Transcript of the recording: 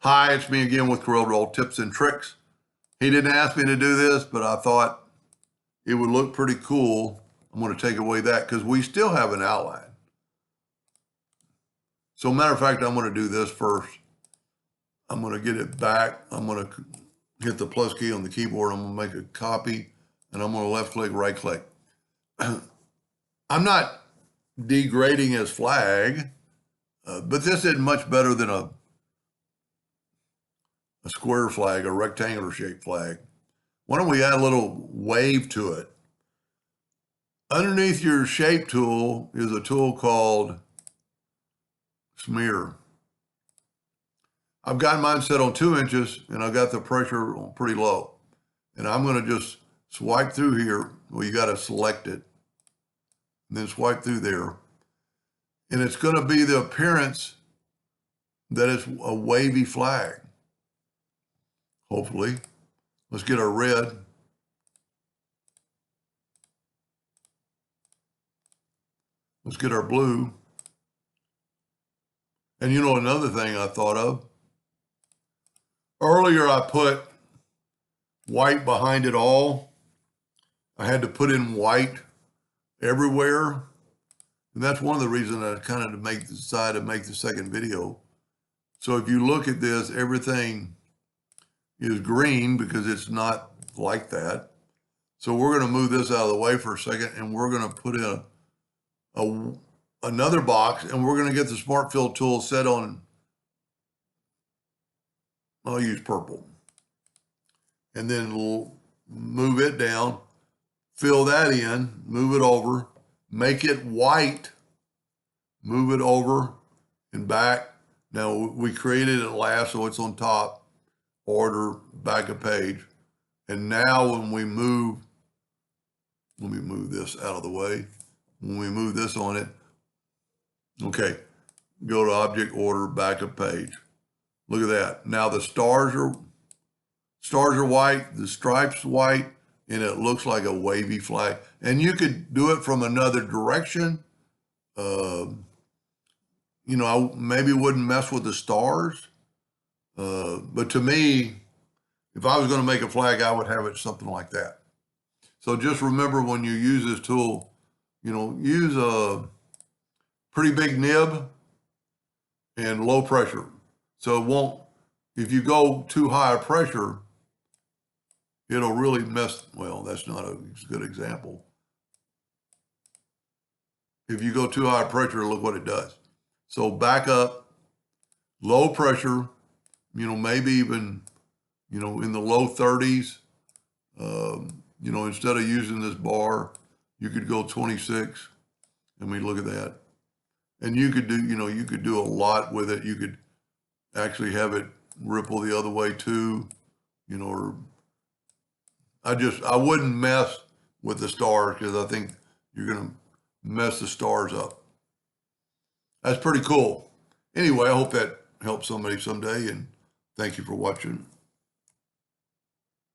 Hi, it's me again with Corel Draw tips and tricks. He didn't ask me to do this, but I thought it would look pretty cool. I'm going to take away that because we still have an outline. So matter of fact, I'm going to do this first. I'm going to get it back. I'm going to hit the plus key on the keyboard. I'm going to make a copy and I'm going to left click, right click. I'm not degrading his flag, but this is much better than a square flag, a rectangular shaped flag. Why don't we add a little wave to it? Underneath your shape tool is a tool called smear. I've got mine set on 2 inches and I've got the pressure pretty low. And I'm going to just swipe through here. Well, you got to select it and then swipe through there. And it's going to be the appearance that it's a wavy flag. Hopefully. Let's get our red. Let's get our blue. And you know another thing I thought of? Earlier I put white behind it all. I had to put in white everywhere. And that's one of the reasons I kind of decided to make the second video. So if you look at this, everything is green because it's not like that. So we're going to move this out of the way for a second and we're going to put in another box and we're going to get the Smart Fill tool set on, I'll use purple. And then we'll move it down, fill that in, move it over, make it white, move it over and back. Now we created it last, so it's on top. Order, back a page. And now when we move, let me move this out of the way. When we move this on it, okay, go to object, order, back a page. Look at that. Now the stars are white, the stripes white, and it looks like a wavy flag. And you could do it from another direction. You know, I maybe wouldn't mess with the stars. But to me, if I was going to make a flag, I would have it something like that. So just remember when you use this tool, you know, use a pretty big nib and low pressure. So it won't, if you go too high a pressure, it'll really mess, well, that's not a good example. If you go too high pressure, look what it does. So back up, low pressure, you know, maybe even, you know, in the low 30s, you know, instead of using this bar, you could go 26. I mean, look at that. And you could do, you know, you could do a lot with it. You could actually have it ripple the other way too, you know, or I wouldn't mess with the stars because I think you're going to mess the stars up. That's pretty cool. Anyway, I hope that helps somebody someday, and thank you for watching.